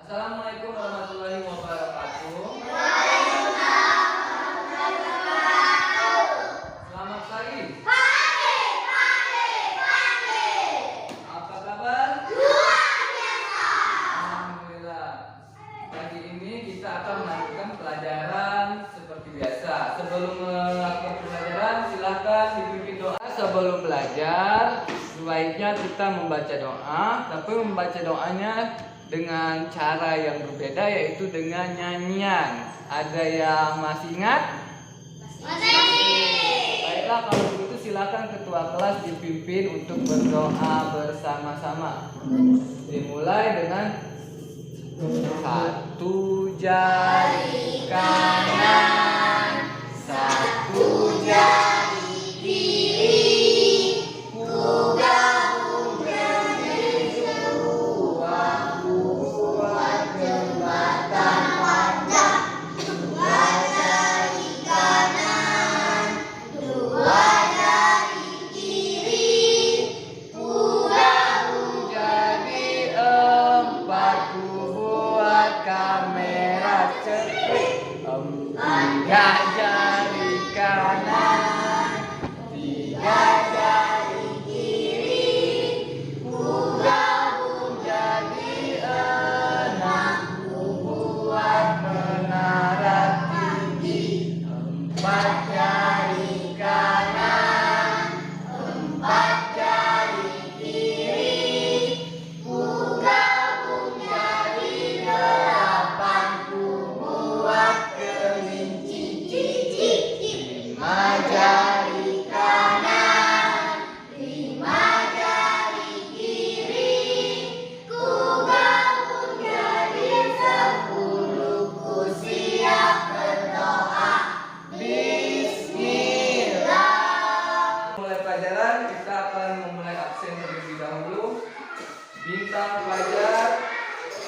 Assalamualaikum warahmatullahi wabarakatuh. Selamat pagi. Apa kabar? Alhamdulillah. Pagi ini kita akan melanjutkan pelajaran seperti biasa. Sebelum melakukan pelajaran, silakan dipimpin doa. Sebelum belajar, sebaiknya kita membaca doa, tapi membaca doanya dengan cara yang berbeda, yaitu dengan nyanyian. Ada yang masih ingat? Baiklah, kalau begitu silakan ketua kelas dipimpin untuk berdoa bersama-sama. Dimulai dengan satu jari kanan, satu jari kiri, ku gabung jadi dua, buat jembatan panjang. Dua jari kanan, dua jari kiri, ku gabung jadi empat, ku buat kamera cepet. Tiga jari kanan, tiga jari kiri, ku gabung jadi enam, ku buat menara tinggi. Empat jari kanan, empat jari kiri, ku gabung jadi delapan, ku buat kelinci cicit. Lima jari kanan, lima jari kiri, ku gabung jadi sepuluh, ku siap berdoa. Bismillah. Mulai pelajaran, kita akan memulai absen terlebih dahulu. Bintang pelajar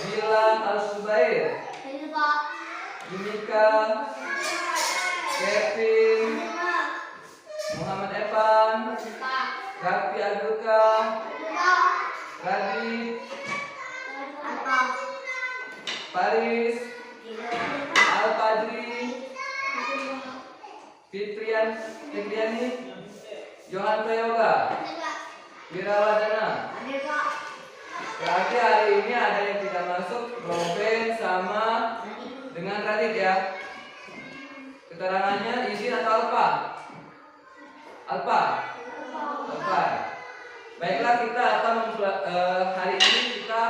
Gilang Al-Subair, Yunika, Kevin, Muhammad Evan, Raffi Abdulka, Radit, Paris, Al-Fadri, Fitriani, Johan Prayoga, Wirawadana. Berarti hari ini ada yang tidak masuk, Robin sama dengan Radit ya. Keterangannya izin atau Alfa? Alfa. Baiklah, kita akan hari ini kita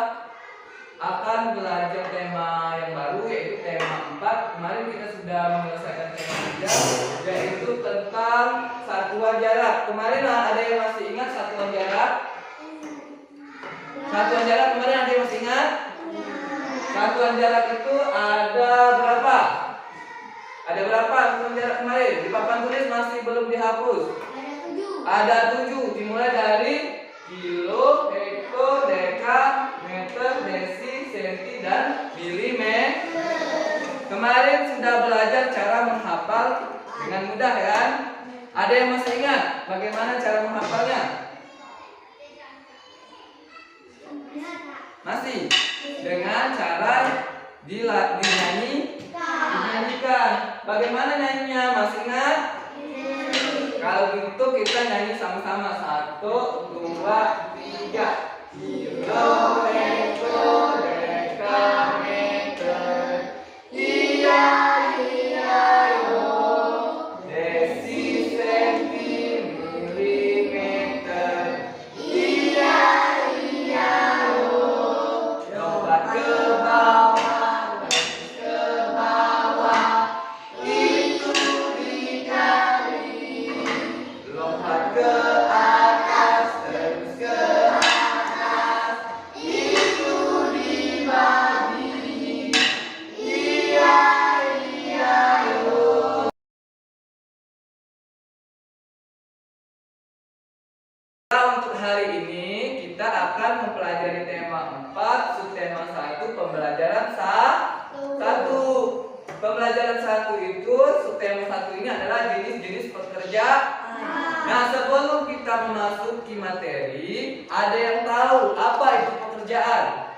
akan belajar tema yang baru, yaitu tema 4. Kemarin kita sudah menyelesaikan tema 3, yaitu tentang satuan jarak. Kemarin ada yang masih ingat satuan jarak? Satuan jarak kemarin ada yang masih ingat? Satuan jarak itu ada berapa? Ada berapa satuan jarak kemarin? Di papan tulis masih belum dihapus. Ada 7. Dimulai dari kilo, hekto, deka, meter, desi, senti, dan milimeter. Kemarin sudah belajar cara menghafal dengan mudah kan? Ada yang masih ingat bagaimana cara menghafalnya? Masih? Dengan cara dinyanyikan. Bagaimana nyanyinya? Masih ingat? Kalau gitu kita nyanyi sama-sama. 1, 2, 3. Kilo, hekto, deka, meter, iya, yo. Desi, senti, milimeter, iya, yo. Lompat ke bawah, terus ke bawah, itu dikali. Lompat ke atas, terus ke atas, itu dibagi. Iya, yo. Untuk hari ini kita akan mempelajari tema 4, subtema 1, pembelajaran 1. Pembelajaran 1 itu, subtema 1 ini adalah jenis-jenis pekerjaan. Nah, sebelum kita memasuki materi, ada yang tahu apa itu pekerjaan?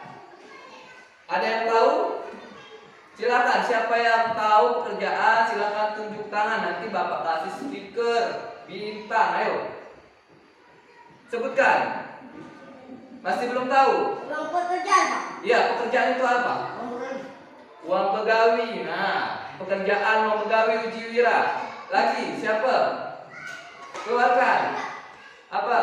Ada yang tahu? Silakan, siapa yang tahu pekerjaan silakan tunjuk tangan, nanti Bapak kasih stiker bintang. Ayo. Sebutkan. Masih belum tahu? Uang pekerjaan, Pak. Iya, pekerjaan itu apa? Uang pegawai. Nah, pekerjaan uang pegawai uji wira. Lagi, siapa? Keluarkan. Apa?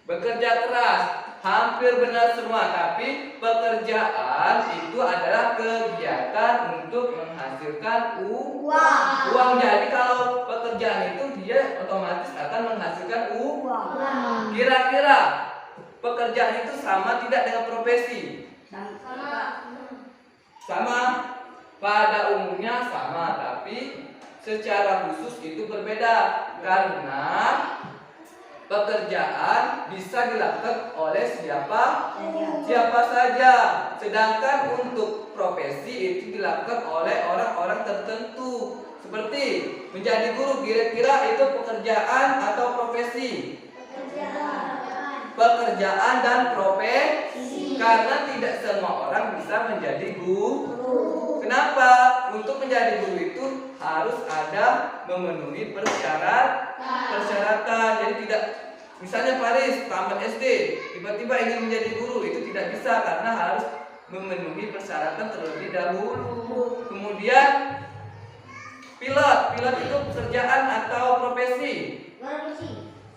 Bekerja keras. Hampir benar semua, tapi pekerjaan itu adalah kegiatan untuk menghasilkan uang. Jadi kalau pekerjaan itu dia otomatis akan menghasilkan uang. Kira-kira pekerjaan itu sama tidak dengan profesi? Sama. Pada umumnya sama, tapi secara khusus itu berbeda karena pekerjaan bisa dilakukan oleh siapa saja, sedangkan untuk profesi itu dilakukan oleh orang-orang tertentu. Seperti menjadi guru, kira-kira itu pekerjaan atau profesi? Pekerjaan dan profesi. Karena tidak semua orang bisa menjadi guru. Kenapa? Untuk menjadi guru itu harus ada memenuhi persyaratan. Jadi tidak, misalnya Faris tamat SD tiba-tiba ingin menjadi guru, itu tidak bisa karena harus memenuhi persyaratan terlebih dahulu. Kemudian pilot itu pekerjaan atau profesi?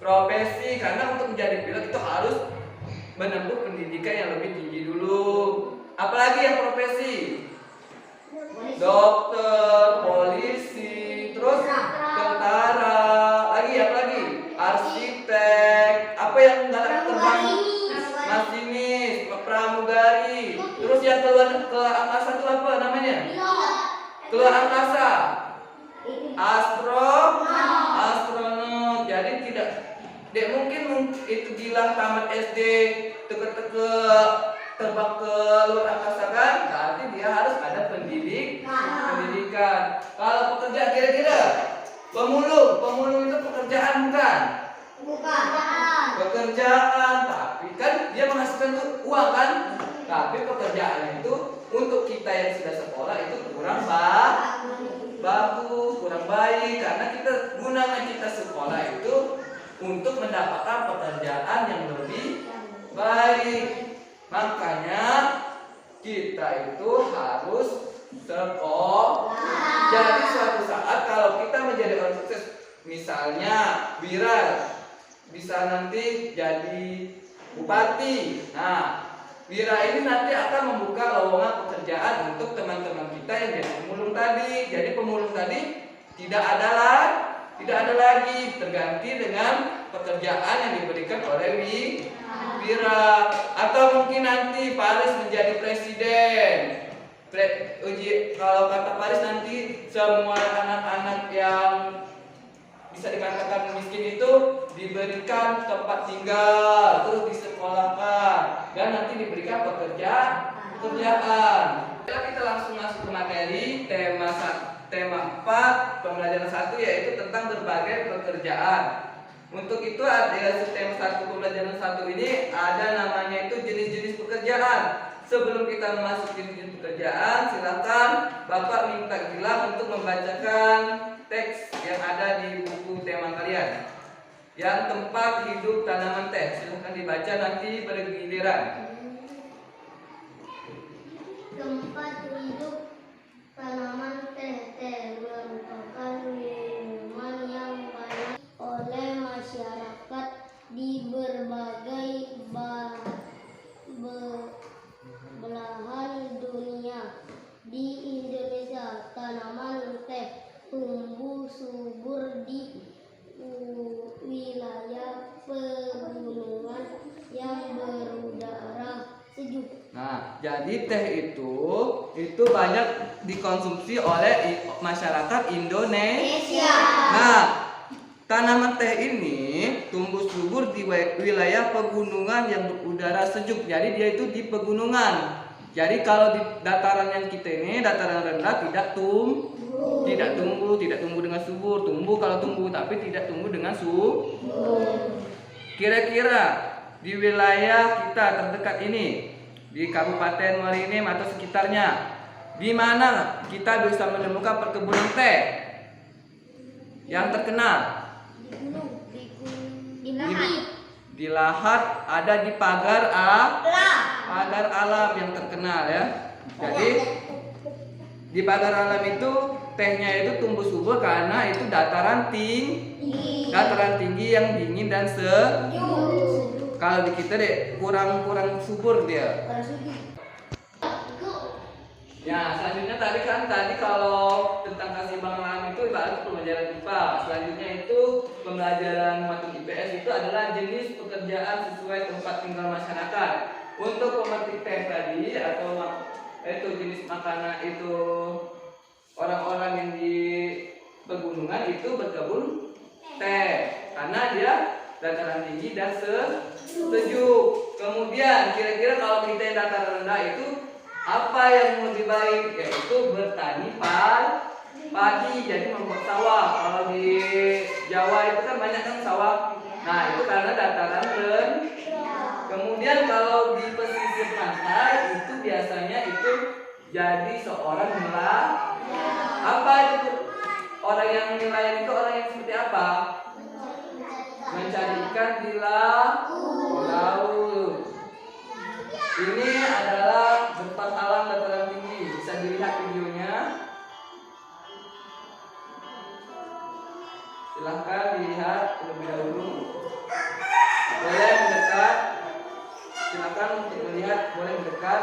Profesi, karena untuk menjadi pilot itu harus menempuh pendidikan yang lebih tinggi dulu. Apalagi yang profesi? Dokter, polisi, terus tentara, lagi apa lagi? Arsitek, apa yang dalam terbang? Masinis, pramugari. Terus yang keluar ke angkasa itu apa namanya? Keluar angkasa. Astronot. Jadi tidak mungkin itu bilang tamat SD teka-teka terbang ke luar angkasa kan? Berarti dia harus ada pendidikan. Kalau pekerjaan kira-kira pemulung itu pekerjaan bukan? Pekerjaan, tapi kan dia menghasilkan uang kan? Tapi pekerjaan itu untuk kita yang sudah sekolah itu kurang bagus, kurang baik, karena gunanya kita sekolah itu untuk mendapatkan pekerjaan yang lebih baik. Makanya kita itu harus sekolah. Jadi suatu saat kalau kita menjadi orang sukses, misalnya Wira bisa nanti jadi bupati. Nah, Wira ini nanti akan membuka lowongan pekerjaan untuk teman-teman kita yang jadi pemulung tadi. Jadi pemulung tadi tidak ada lagi, terganti dengan pekerjaan yang diberikan oleh Wira. Atau mungkin nanti Paris menjadi presiden. Kalau kata Paris nanti semua anak-anak yang bisa dikatakan miskin itu diberikan tempat tinggal, terus disekolahkan, dan nanti diberikan pekerjaan. Kita langsung masuk ke materi tema 4 pembelajaran 1, yaitu tentang berbagai pekerjaan. Untuk itu ada tema 1 pembelajaran 1 ini ada namanya itu jenis-jenis pekerjaan. Sebelum kita memasuki jenis pekerjaan, silakan Bapak minta Gilang untuk membacakan teks yang ada di buku tema kalian. Yang tempat hidup tanaman teh, silakan dibaca nanti bergiliran. Tempat hidup tanaman teh merupakan minuman yang banyak oleh masyarakat di berbagai belahan dunia. Di Indonesia, tanaman teh tumbuh subur di wilayah pegunungan yang berudara sejuk. Nah, jadi teh itu banyak dikonsumsi oleh masyarakat Indonesia. Nah, tanaman teh ini tumbuh subur di wilayah pegunungan yang berudara sejuk. Jadi dia itu di pegunungan. Jadi kalau di dataran yang kita ini, dataran rendah tidak tumbuh dengan subur. Kalau tumbuh tapi tidak tumbuh dengan subur. Kira-kira di wilayah kita terdekat ini di Kabupaten Marinim atau sekitarnya. Di mana kita bisa menemukan perkebunan teh yang terkenal? Di Lahat, ada di pagar alam yang terkenal ya. Jadi di pagar alam itu tehnya itu tumbuh subur karena itu dataran tinggi yang dingin dan sejuk. Kalau di kita deh kurang subur dia. Ya, selanjutnya tadi kalau tentang keseimbangan alam itu ibarat pembelajaran IPA. Selanjutnya itu pembelajaran matematika IPS itu adalah jenis pekerjaan sesuai tempat tinggal masyarakat. Untuk pemetik teh tadi atau itu jenis makanan itu orang-orang yang di pegunungan itu berkebun teh karena dia dataran tinggi dan sejuk. Kemudian kira-kira kalau kita yang dataran rendah itu apa yang lebih baik? Yaitu bertani padi, jadi membuat sawah. Kalau di Jawa itu kan banyak kan sawah. Nah itu karena dataran rendah. Kemudian kalau di pesisir pantai itu biasanya itu jadi seorang nelayan. Apa itu? Orang yang nelayan itu orang yang seperti apa? Mencari ikan di laut. Ini adalah tempat alam dataran tinggi. Bisa dilihat videonya. Silahkan dilihat terlebih dahulu. Boleh mendekat. Silakan untuk melihat, boleh mendekat.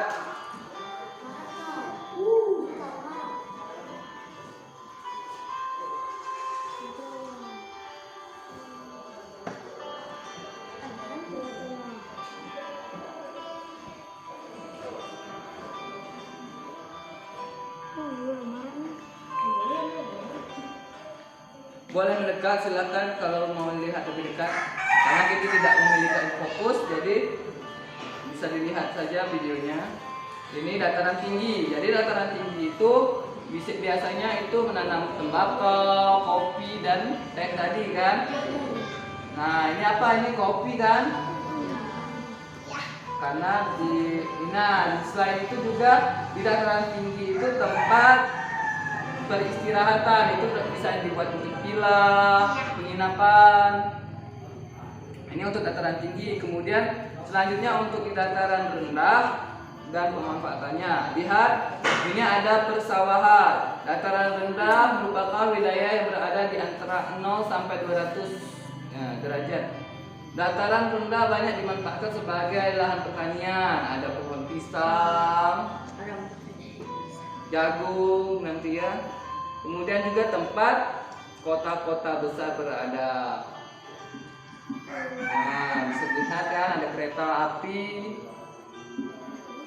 Boleh mendekat, silakan kalau mau lihat lebih dekat. Karena kita tidak memiliki fokus, jadi bisa dilihat saja videonya. Ini dataran tinggi. Jadi dataran tinggi itu biasanya itu menanam tembakau, kopi dan teh tadi kan. Nah ini apa? Ini kopi kan? Karena selain itu juga di dataran tinggi itu tempat peristirahatan, itu bisa dibuat untuk villa, penginapan. Ini untuk dataran tinggi. Kemudian selanjutnya untuk di dataran rendah dan pemanfaatannya. Lihat, ini ada persawahan. Dataran rendah merupakan wilayah yang berada di antara 0 sampai 200 derajat. Dataran rendah banyak dimanfaatkan sebagai lahan pertanian. Ada pohon pisang, jagung nanti ya. Kemudian juga tempat kota-kota besar berada. Nah, bisa dilihat kan ada kereta api,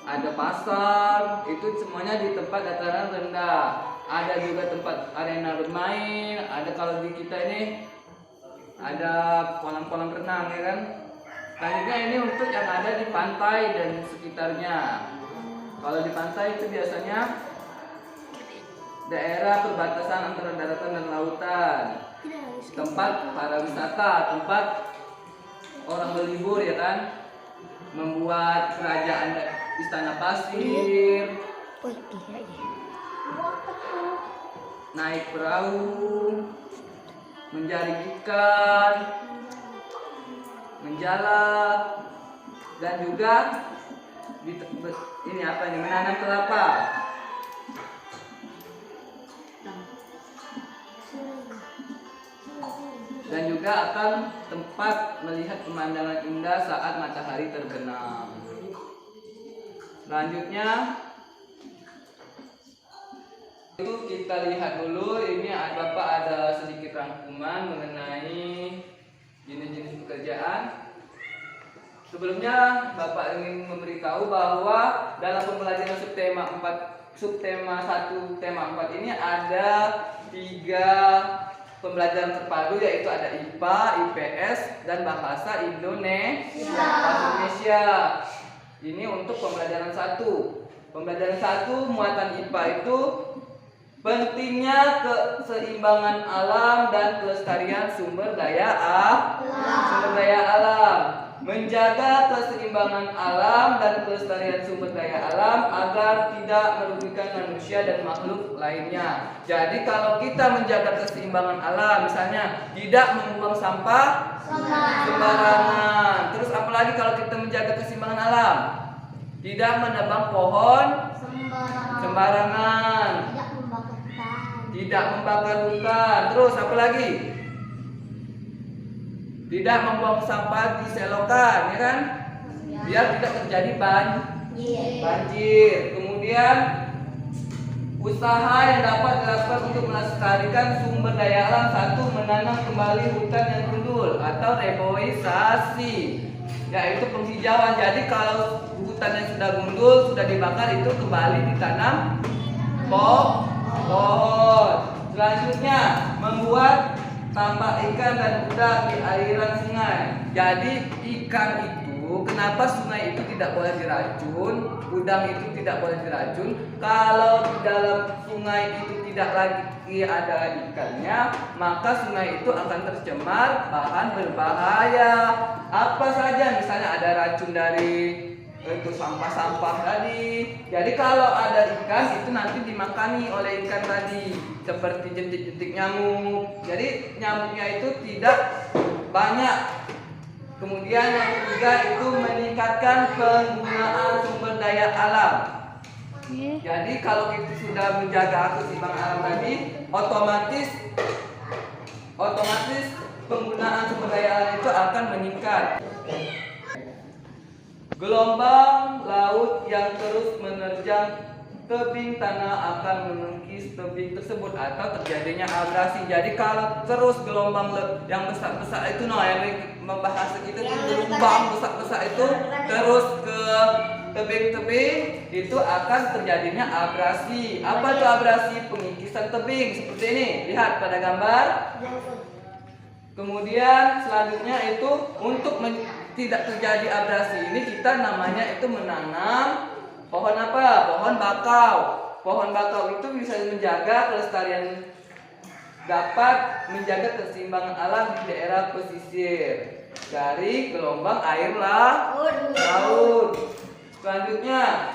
ada pasar, itu semuanya di tempat dataran rendah. Ada juga tempat arena bermain, ada kalau di kita ini ada kolam-kolam renang ya kan. Selanjutnya ini untuk yang ada di pantai dan sekitarnya. Kalau di pantai itu biasanya daerah perbatasan antara daratan dan lautan, tempat para wisata, tempat orang berlibur ya kan, membuat kerajaan istana pasir, naik perahu, menjaring ikan, menjalak, dan juga ini apa ini, menanam kelapa. Dan juga akan tempat melihat pemandangan indah saat matahari terbenam. Selanjutnya itu kita lihat dulu, ini Bapak ada sedikit rangkuman mengenai jenis-jenis pekerjaan. Sebelumnya Bapak ingin memberitahu bahwa dalam pembelajaran subtema 1 tema 4 ini ada 3 pembelajaran terpadu, yaitu ada IPA, IPS, dan bahasa Indonesia. Ini untuk pembelajaran 1. Pembelajaran 1 muatan IPA itu pentingnya keseimbangan alam dan kelestarian sumber daya alam. menjaga keseimbangan alam dan kelestarian sumber daya alam agar tidak merugikan manusia dan makhluk lainnya. Jadi kalau kita menjaga keseimbangan alam, misalnya tidak membuang sampah sembarangan. Terus apalagi kalau kita menjaga keseimbangan alam? Tidak menebang pohon sembarangan. Tidak membakar hutan. Terus apalagi? Tidak membuang sampah di selokan, ya kan? Biar tidak terjadi banjir. Kemudian usaha yang dapat dilakukan untuk melestarikan sumber daya alam. Satu, menanam kembali hutan yang gundul atau reboisasi, yaitu penghijauan. Jadi kalau hutan yang sudah gundul, sudah dibakar, itu kembali ditanam pohon. Selanjutnya, membuat tambak ikan dan udang di aliran sungai. Jadi ikan itu, kenapa sungai itu tidak boleh diracun, udang itu tidak boleh diracun? Kalau di dalam sungai itu tidak lagi ada ikannya, maka sungai itu akan tercemar bahan berbahaya. Apa saja, misalnya ada racun dari itu sampah-sampah tadi. Jadi kalau ada ikan itu nanti dimakani oleh ikan tadi, seperti jentik-jentik nyamuk. Jadi nyamuknya itu tidak banyak. Kemudian yang ketiga itu meningkatkan penggunaan sumber daya alam. Jadi kalau kita sudah menjaga keseimbangan alam tadi, otomatis penggunaan sumber daya alam itu akan meningkat. Gelombang laut yang terus menerjang tebing tanah akan menukis tebing tersebut atau terjadinya abrasi. Jadi kalau terus gelombang yang besar-besar itu, yang membahas kita gelombang besar-besar itu terus ke tebing-tebing, itu akan terjadinya abrasi. Apa itu abrasi? Pengikisan tebing seperti ini. Lihat pada gambar. Kemudian selanjutnya itu untuk tidak terjadi abrasi ini, kita namanya itu menanam pohon apa? Pohon bakau. Pohon bakau itu bisa menjaga kelestarian, dapat menjaga keseimbangan alam di daerah pesisir dari gelombang air laut. Selanjutnya,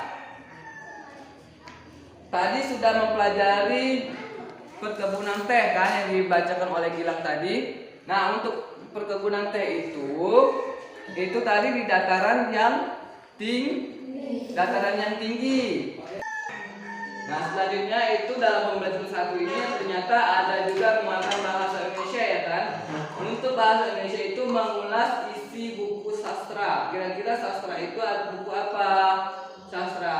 tadi sudah mempelajari perkebunan teh kan yang dibacakan oleh Gilang tadi. Nah, untuk perkebunan teh itu tadi di dataran yang tinggi. Nah, selanjutnya itu dalam pembelajaran satu ini ternyata ada juga menguatkan bahasa Indonesia, ya kan? Untuk bahasa Indonesia itu mengulas isi buku sastra. Kira-kira sastra itu ada buku apa? Sastra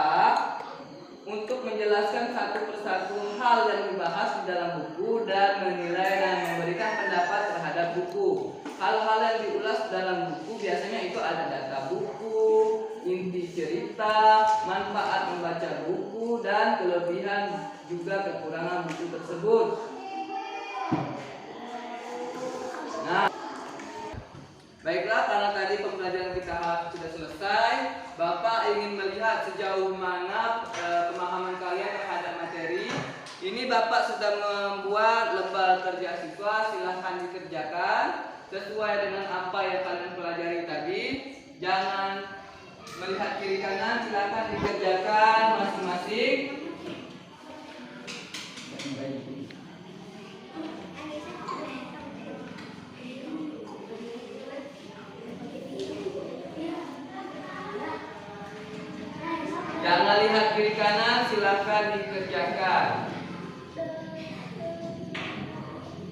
untuk menjelaskan satu persatu hal yang dibahas di dalam buku dan menilai dan memberikan pendapat terhadap buku. Hal-hal yang diulas dalam buku biasanya itu ada data buku, inti cerita, manfaat membaca buku, dan kelebihan juga kekurangan buku tersebut. Nah, baiklah, karena tadi pembelajaran kita sudah selesai, Bapak ingin melihat sejauh mana pemahaman kalian terhadap materi. Ini Bapak sudah membuat lembar kerja siswa, silahkan dikerjakan sesuai dengan apa yang kalian pelajari tadi. Jangan melihat kiri kanan, silahkan dikerjakan masing-masing. Jangan lihat kiri kanan, silahkan dikerjakan.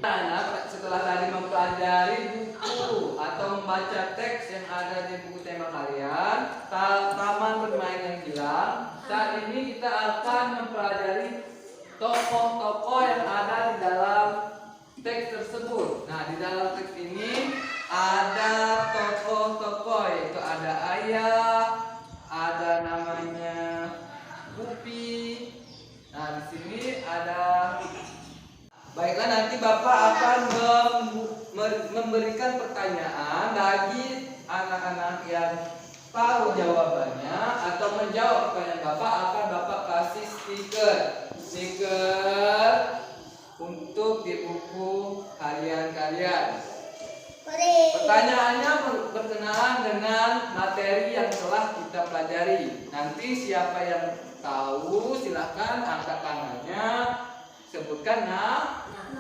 Nah, setelah tadi mempelajari buku atau membaca teks yang ada di buku tema kalian, Taman Bermain yang Gilang, saat ini kita akan mempelajari tokoh-tokoh yang ada di dalam teks tersebut. Nah, di dalam teks ini ada tokoh-tokoh, yaitu ada ayah, ada namanya Pupi. Nah, di sini ada. Baiklah, nanti Bapak akan memberikan pertanyaan bagi anak-anak yang tahu jawabannya atau menjawab pertanyaan Bapak, akan Bapak kasih stiker untuk di buku harian kalian. Pertanyaannya berkenaan dengan dengan materi yang telah kita pelajari. Nanti siapa yang tahu silahkan angkat tangannya, sebutkan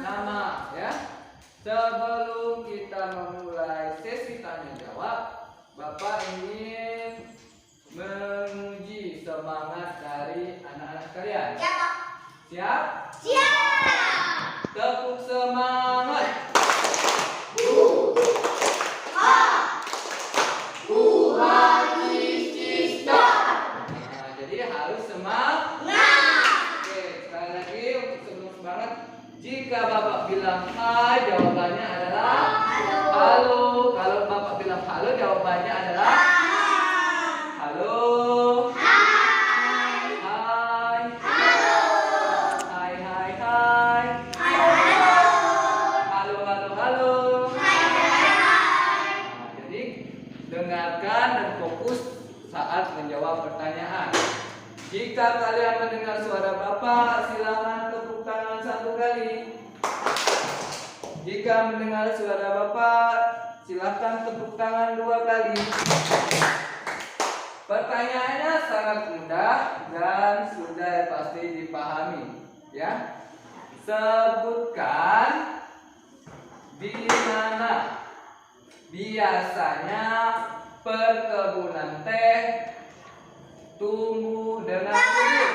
nama ya. Sebelum kita memulai sesi tanya jawab, Bapak ingin menguji semangat dari anak-anak sekalian. Siap? Siap. Tepuk semangat. Jadi harus semangat. Oke, sekali lagi untuk sebelum semangat, jika Bapak bilang hai, jawabannya adalah halo. Kalau Bapak bilang halo, jawabannya adalah halo. Hai. Hai. Hai, hai, hai. Halo, halo, halo. Nah, jadi dengarkan dan fokus saat menjawab pertanyaan. Jika kalian mendengar suara Bapak, silakan tepuk tangan 1 kali. Jika mendengar suara Bapak, silakan tepuk tangan 2 kali. Pertanyaannya sangat mudah dan sudah pasti dipahami, ya. Sebutkan di mana biasanya perkebunan teh tumbuh dengan subur.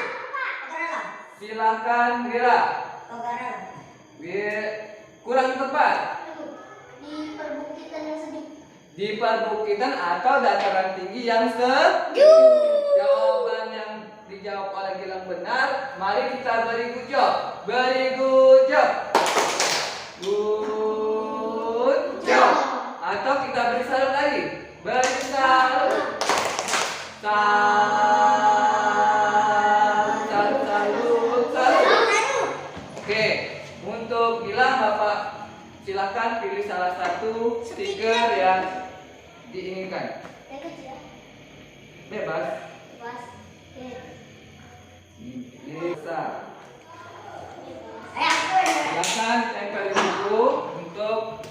Silakan Wira. Kurang tepat. Di perbukitan yang sejuk. Di perbukitan atau dataran tinggi yang sejuk. Jawaban yang dijawab oleh Gilang benar. Mari kita beri good job. Beri good job. Good job. Atau kita beri salut lagi. Beri salut. Oke, untuk Gilang Bapak silakan pilih salah satu stiker yang diinginkan. Yang kecil. Bebas. Bebas. Bisa. Silakan tempel di buku untuk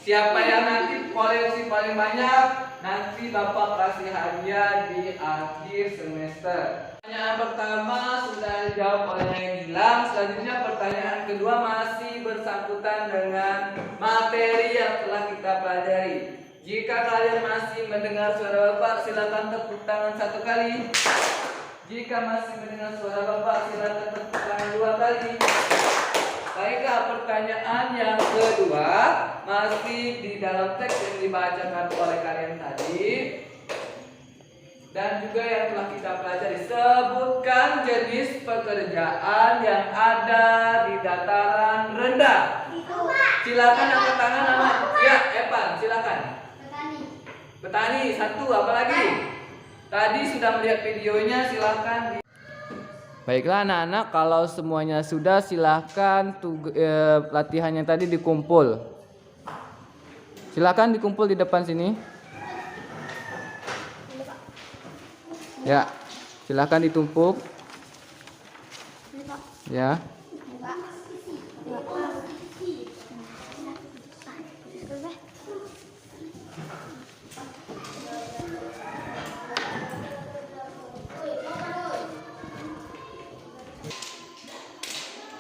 siapa yang nanti koleksi paling banyak, nanti Bapak kasih hadiah di akhir semester. Pertanyaan pertama sudah dijawab oleh Gilang. Selanjutnya pertanyaan kedua masih bersangkutan dengan materi yang telah kita pelajari. Jika kalian masih mendengar suara Bapak, silakan tepuk tangan 1 kali. Jika masih mendengar suara Bapak, silakan tepuk tangan 2 kali. Baiklah, pertanyaan yang kedua masih di dalam teks yang dibacakan oleh kalian tadi dan juga yang telah kita pelajari. Sebutkan jenis pekerjaan yang ada di dataran rendah. Silakan angkat tangan anak. Ya, Evan, silakan. Petani 1, apa lagi? Tadi sudah melihat videonya, silakan. Baiklah anak-anak, kalau semuanya sudah, silahkan latihannya tadi dikumpul. Silahkan dikumpul di depan sini. Ya, silahkan ditumpuk. Ya.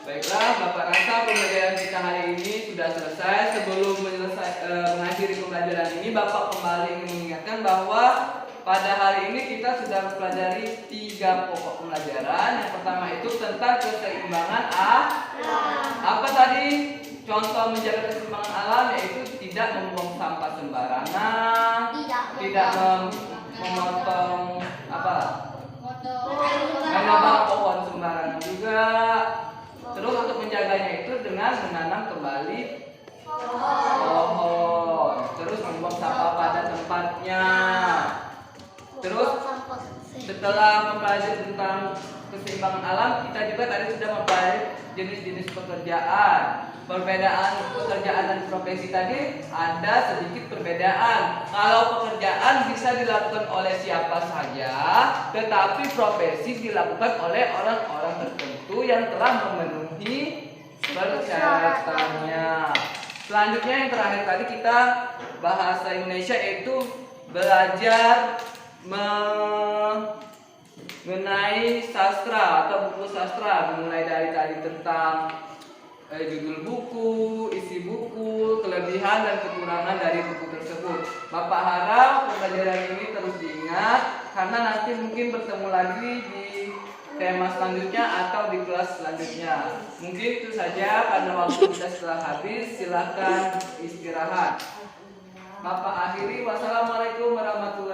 Baiklah, Bapak rasa pembelajaran kita hari ini sudah selesai. Sebelum mengakhiri pembelajaran ini, Bapak kembali ingin mengingatkan bahwa pada hari ini kita sudah mempelajari 3 pokok pembelajaran. Yang pertama itu tentang keseimbangan alam. Apa tadi? Contoh menjaga keseimbangan alam yaitu tidak membuang sampah sembarangan, tidak memotong menebang pohon sembarangan juga. Terus untuk menjaganya itu dengan menanam kembali pohon. Terus membuang sampah pada tempatnya. Terus setelah mempelajari tentang keseimbangan alam, kita juga tadi sudah mempelajari jenis-jenis pekerjaan. Perbedaan pekerjaan dan profesi tadi ada sedikit perbedaan. Kalau pekerjaan bisa dilakukan oleh siapa saja, tetapi profesi dilakukan oleh orang-orang tertentu yang telah memenuhi persyaratannya. Selanjutnya yang terakhir tadi kita bahasa Indonesia yaitu belajar mengenai sastra atau buku sastra, mulai dari tadi tentang judul buku, isi buku, kelebihan dan kekurangan dari buku tersebut. Bapak harap pembelajaran ini terus diingat, karena nanti mungkin bertemu lagi di tema selanjutnya atau di kelas selanjutnya. Mungkin itu saja, karena waktu kita sudah habis. Silahkan istirahat. Bapak akhiri, wassalamualaikum warahmatullahi wabarakatuh.